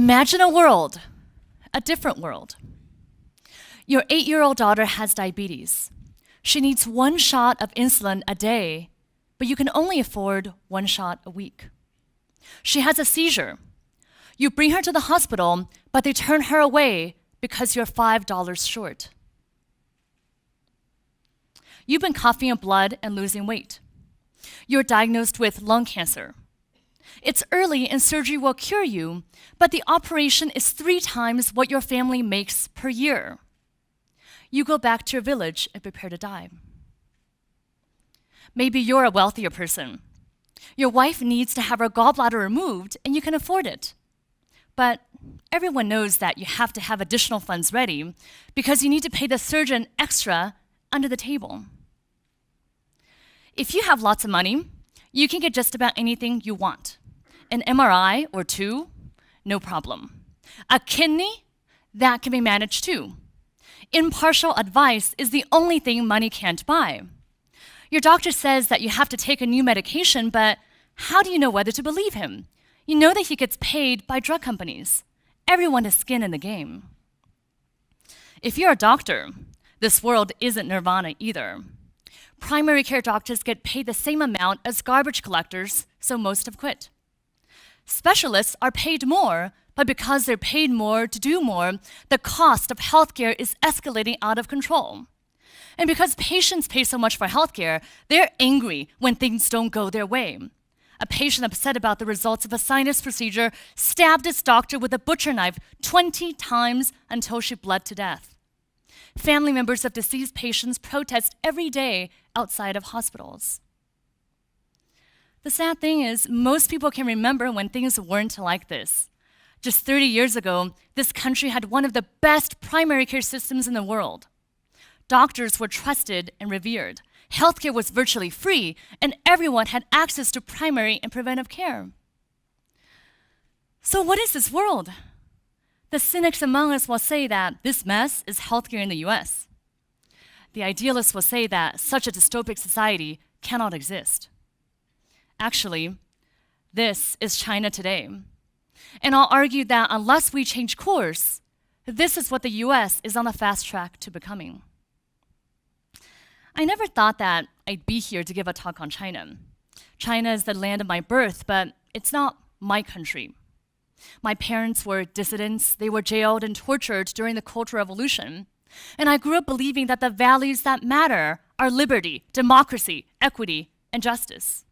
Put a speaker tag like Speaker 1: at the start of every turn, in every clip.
Speaker 1: Imagine a different world. Your 8-year-old daughter has diabetes. She needs 1 shot of insulin a day, but you can only afford 1 shot a week. She has a seizure. You bring her to the hospital, but they turn her away because you're $5 short. You've been coughing up blood and losing weight. You're diagnosed with lung cancer. It's early and surgery will cure you, but the operation is 3 times what your family makes per year. You go back to your village and prepare to die. Maybe you're a wealthier person. Your wife needs to have her gallbladder removed and you can afford it. But everyone knows that you have to have additional funds ready because you need to pay the surgeon extra under the table. If you have lots of money, you can get just about anything you want. An MRI or 2, no problem. A kidney, that can be managed too. Impartial advice is the only thing money can't buy. Your doctor says that you have to take a new medication, but how do you know whether to believe him? You know that he gets paid by drug companies. Everyone has skin in the game. If you're a doctor, this world isn't nirvana either. Primary care doctors get paid the same amount as garbage collectors, so most have quit. Specialists are paid more, but because they're paid more to do more, the cost of healthcare is escalating out of control. And because patients pay so much for healthcare, they're angry when things don't go their way. A patient upset about the results of a sinus procedure stabbed his doctor with a butcher knife 20 times until she bled to death. Family members of deceased patients protest every day outside of hospitals. The sad thing is, most people can remember when things weren't like this. Just 30 years ago, this country had one of the best primary care systems in the world. Doctors were trusted and revered. Healthcare was virtually free, and everyone had access to primary and preventive care. So what is this world? The cynics among us will say that this mess is healthcare in the US. The idealists will say that such a dystopic society cannot exist. Actually, this is China today. And I'll argue that unless we change course, this is what the US is on the fast track to becoming. I never thought that I'd be here to give a talk on China. China is the land of my birth, but it's not my country. My parents were dissidents. They were jailed and tortured during the Cultural Revolution. And I grew up believing that the values that matter are liberty, democracy, equity, and justice.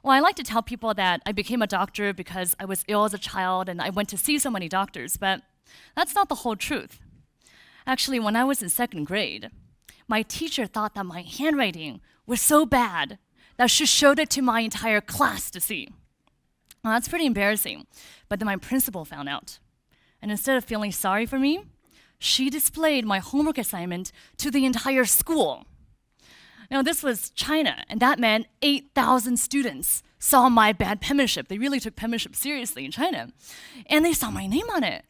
Speaker 1: Well, I like to tell people that I became a doctor because I was ill as a child and I went to see so many doctors, but that's not the whole truth. Actually, when I was in 2nd grade, my teacher thought that my handwriting was so bad that she showed it to my entire class to see. Well, that's pretty embarrassing, but then my principal found out. And instead of feeling sorry for me, she displayed my homework assignment to the entire school. Now, this was China, and that meant 8,000 students saw my bad penmanship. They really took penmanship seriously in China, and they saw my name on it.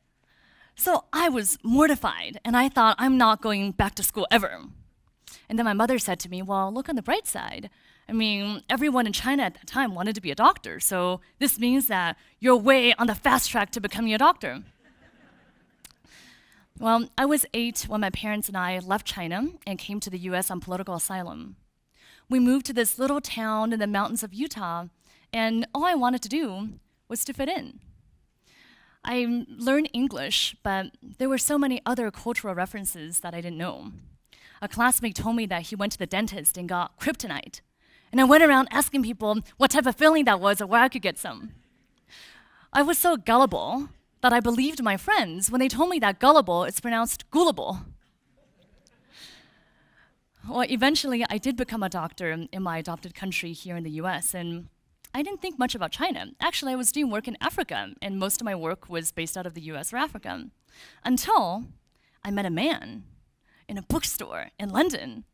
Speaker 1: So I was mortified, and I thought, I'm not going back to school ever. And then my mother said to me, well, look on the bright side. I mean, everyone in China at that time wanted to be a doctor, so this means that you're way on the fast track to becoming a doctor. Well, I was 8 when my parents and I left China and came to the US on political asylum. We moved to this little town in the mountains of Utah, and all I wanted to do was to fit in. I learned English, but there were so many other cultural references that I didn't know. A classmate told me that he went to the dentist and got kryptonite, and I went around asking people what type of filling that was or where I could get some. I was so gullible that I believed my friends when they told me that gullible is pronounced gullible. Well, eventually I did become a doctor in my adopted country here in the US, and I didn't think much about China. Actually, I was doing work in Africa, and most of my work was based out of the US or Africa, until I met a man in a bookstore in London.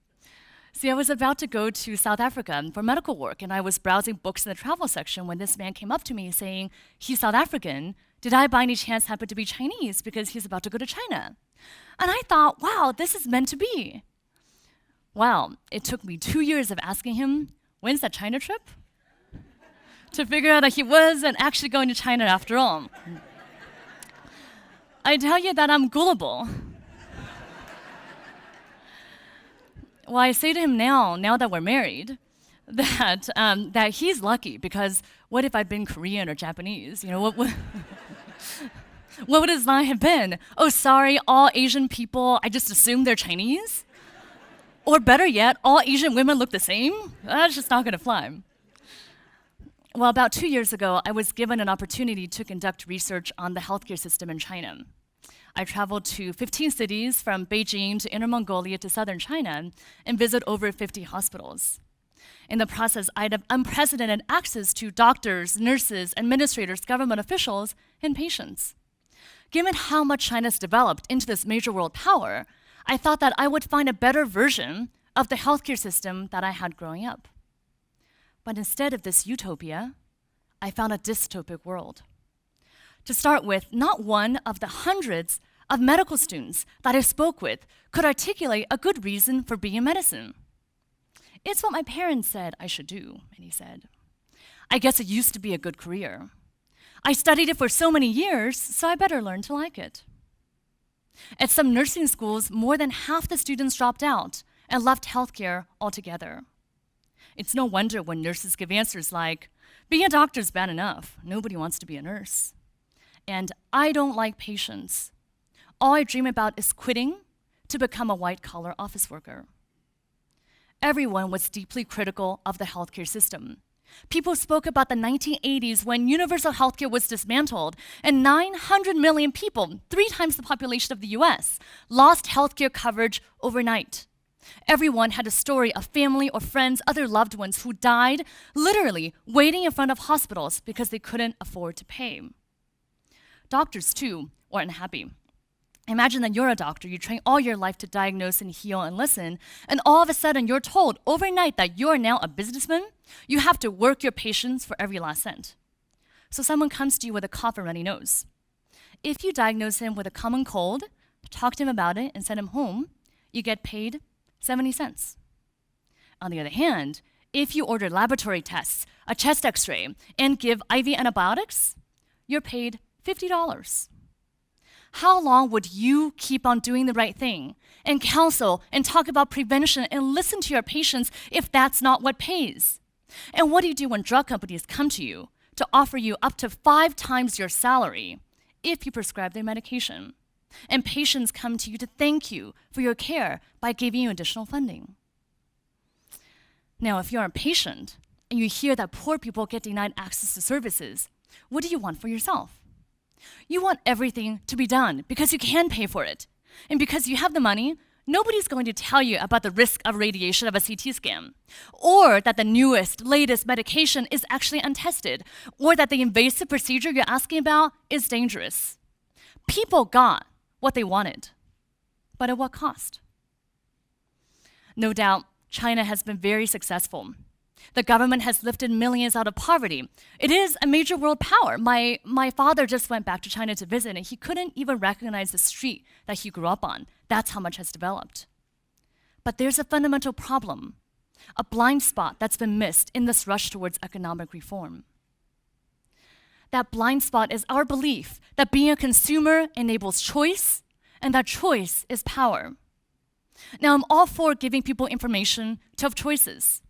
Speaker 1: See, I was about to go to South Africa for medical work, and I was browsing books in the travel section when this man came up to me saying, he's South African. Did I by any chance happen to be Chinese because he's about to go to China? And I thought, wow, this is meant to be. Well, it took me 2 years of asking him, when's that China trip? To figure out that he wasn't actually going to China after all. I tell you that I'm gullible. Well, I say to him now that we're married, that he's lucky because what if I'd been Korean or Japanese? What would his line have been? Oh, sorry, all Asian people, I just assume they're Chinese? Or better yet, all Asian women look the same? That's just not gonna fly. Well, about 2 years ago, I was given an opportunity to conduct research on the healthcare system in China. I traveled to 15 cities from Beijing to Inner Mongolia to southern China and visited over 50 hospitals. In the process, I had unprecedented access to doctors, nurses, administrators, government officials, and patients. Given how much China's developed into this major world power, I thought that I would find a better version of the healthcare system that I had growing up. But instead of this utopia, I found a dystopic world. To start with, not one of the hundreds of medical students that I spoke with could articulate a good reason for being in medicine. It's what my parents said I should do, and he said. I guess it used to be a good career. I studied it for so many years, so I better learn to like it. At some nursing schools, more than half the students dropped out and left healthcare altogether. It's no wonder when nurses give answers like, being a doctor is bad enough. Nobody wants to be a nurse. And I don't like patients. All I dream about is quitting to become a white-collar office worker. Everyone was deeply critical of the healthcare system. People spoke about the 1980s when universal healthcare was dismantled and 900 million people, 3 times the population of the US, lost healthcare coverage overnight. Everyone had a story of family or friends, other loved ones who died literally waiting in front of hospitals because they couldn't afford to pay. Doctors, too, were unhappy. Imagine that you're a doctor, you train all your life to diagnose and heal and listen, and all of a sudden you're told overnight that you're now a businessman. You have to work your patients for every last cent. So someone comes to you with a cough and runny nose. If you diagnose him with a common cold, talk to him about it, and send him home, you get paid 70 cents. On the other hand, if you order laboratory tests, a chest x-ray, and give IV antibiotics, you're paid $50. How long would you keep on doing the right thing and counsel and talk about prevention and listen to your patients if that's not what pays? And what do you do when drug companies come to you to offer you up to 5 times your salary if you prescribe their medication? And patients come to you to thank you for your care by giving you additional funding. Now, if you're a patient and you hear that poor people get denied access to services, what do you want for yourself? You want everything to be done because you can pay for it. And because you have the money, nobody's going to tell you about the risk of radiation of a CT scan, or that the newest, latest medication is actually untested, or that the invasive procedure you're asking about is dangerous. People got what they wanted, but at what cost? No doubt, China has been very successful. The government has lifted millions out of poverty. It is a major world power. My father just went back to China to visit, and he couldn't even recognize the street that he grew up on. That's how much has developed. But there's a fundamental problem, a blind spot that's been missed in this rush towards economic reform. That blind spot is our belief that being a consumer enables choice, and that choice is power. Now, I'm all for giving people information to have choices.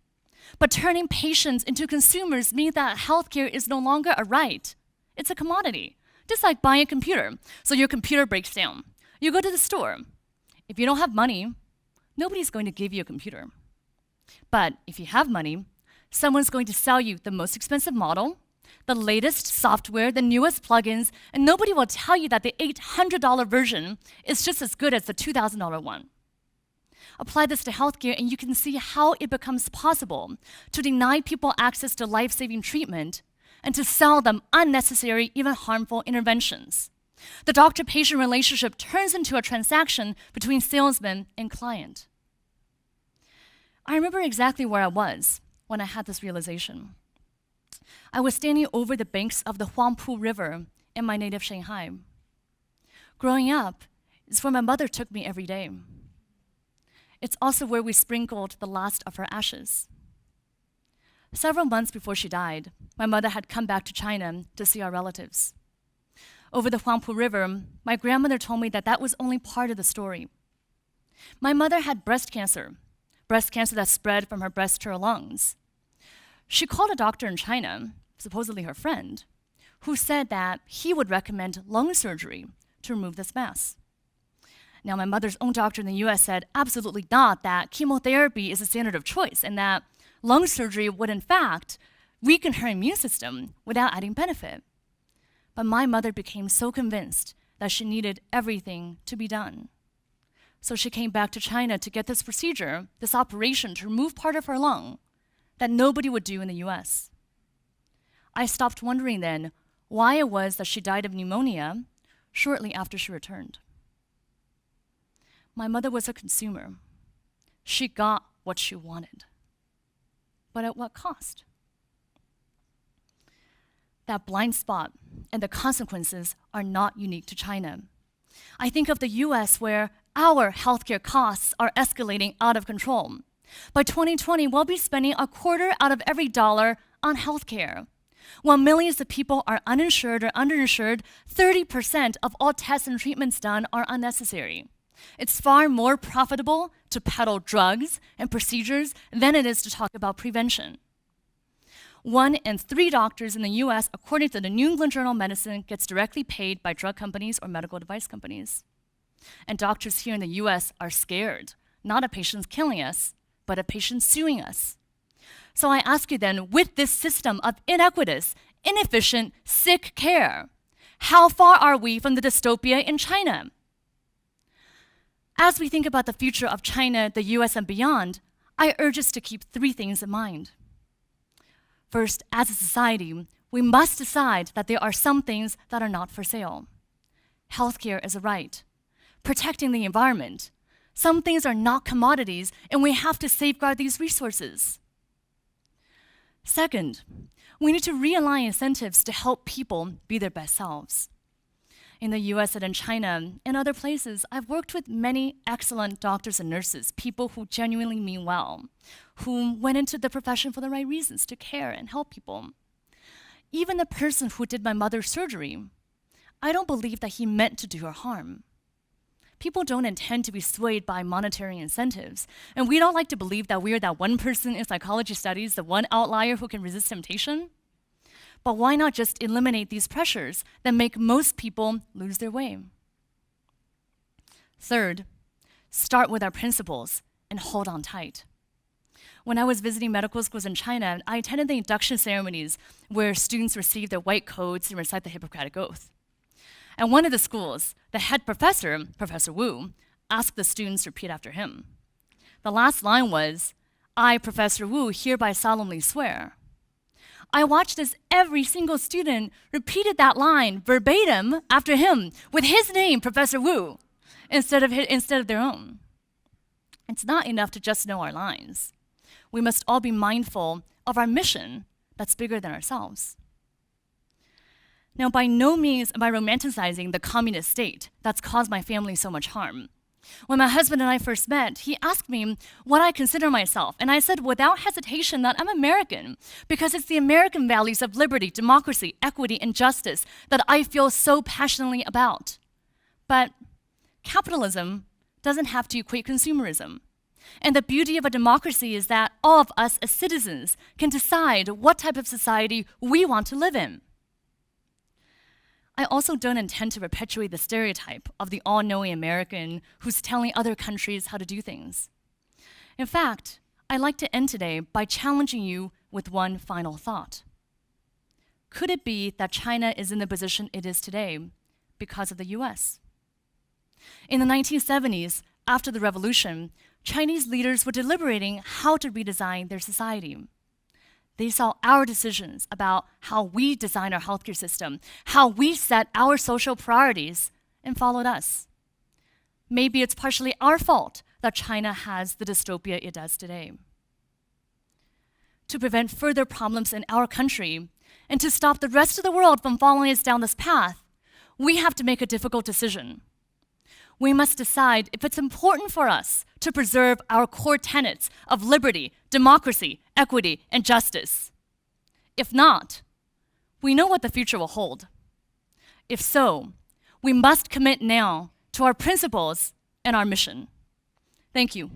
Speaker 1: But turning patients into consumers means that healthcare is no longer a right. It's a commodity, just like buying a computer. So your computer breaks down. You go to the store. If you don't have money, nobody's going to give you a computer. But if you have money, someone's going to sell you the most expensive model, the latest software, the newest plugins, and nobody will tell you that the $800 version is just as good as the $2,000 one. Apply this to healthcare, and you can see how it becomes possible to deny people access to life-saving treatment and to sell them unnecessary, even harmful interventions. The doctor-patient relationship turns into a transaction between salesman and client. I remember exactly where I was when I had this realization. I was standing over the banks of the Huangpu River in my native Shanghai. Growing up is where my mother took me every day. It's also where we sprinkled the last of her ashes. Several months before she died, my mother had come back to China to see our relatives. over the Huangpu River, my grandmother told me that that was only part of the story. My mother had breast cancer that spread from her breast to her lungs. She called a doctor in China, supposedly her friend, who said that he would recommend lung surgery to remove this mass. Now, my mother's own doctor in the US said absolutely not, that chemotherapy is a standard of choice and that lung surgery would in fact weaken her immune system without adding benefit. But my mother became so convinced that she needed everything to be done. So she came back to China to get this procedure, this operation to remove part of her lung that nobody would do in the US. I stopped wondering then why it was that she died of pneumonia shortly after she returned. My mother was a consumer. She got what she wanted. But at what cost? That blind spot and the consequences are not unique to China. I think of the US, where our healthcare costs are escalating out of control. By 2020, we'll be spending a quarter out of every dollar on healthcare. While millions of people are uninsured or underinsured, 30% of all tests and treatments done are unnecessary. It's far more profitable to peddle drugs and procedures than it is to talk about prevention. 1 in 3 doctors in the US, according to the New England Journal of Medicine, gets directly paid by drug companies or medical device companies. And doctors here in the US are scared, not of patients killing us, but of patients suing us. So I ask you then, with this system of inequitous, inefficient, sick care, how far are we from the dystopia in China? As we think about the future of China, the US, and beyond, I urge us to keep 3 things in mind. First, as a society, we must decide that there are some things that are not for sale. Healthcare is a right. Protecting the environment. Some things are not commodities, and we have to safeguard these resources. Second, we need to realign incentives to help people be their best selves. In the US and in China and other places, I've worked with many excellent doctors and nurses, people who genuinely mean well, who went into the profession for the right reasons, to care and help people. Even the person who did my mother's surgery, I don't believe that he meant to do her harm. People don't intend to be swayed by monetary incentives, and we don't like to believe that we are that one person in psychology studies, the one outlier who can resist temptation. But why not just eliminate these pressures that make most people lose their way? Third, start with our principles and hold on tight. When I was visiting medical schools in China, I attended the induction ceremonies where students receive their white coats and recite the Hippocratic Oath. At one of the schools, the head professor, Professor Wu, asked the students to repeat after him. The last line was, "I, Professor Wu, hereby solemnly swear." I watched as every single student repeated that line verbatim after him with his name, Professor Wu, instead of their own. It's not enough to just know our lines. We must all be mindful of our mission that's bigger than ourselves. Now, by no means am I romanticizing the communist state that's caused my family so much harm. When my husband and I first met, he asked me what I consider myself, and I said without hesitation that I'm American, because it's the American values of liberty, democracy, equity, and justice that I feel so passionately about. But capitalism doesn't have to equate consumerism. And the beauty of a democracy is that all of us as citizens can decide what type of society we want to live in. I also don't intend to perpetuate the stereotype of the all-knowing American who's telling other countries how to do things. In fact, I'd like to end today by challenging you with one final thought. Could it be that China is in the position it is today because of the US? In the 1970s, after the revolution, Chinese leaders were deliberating how to redesign their society. They saw our decisions about how we design our healthcare system, how we set our social priorities, and followed us. Maybe it's partially our fault that China has the dystopia it does today. To prevent further problems in our country, and to stop the rest of the world from following us down this path, we have to make a difficult decision. We must decide if it's important for us to preserve our core tenets of liberty, democracy, equity, and justice. If not, we know what the future will hold. If so, we must commit now to our principles and our mission. Thank you.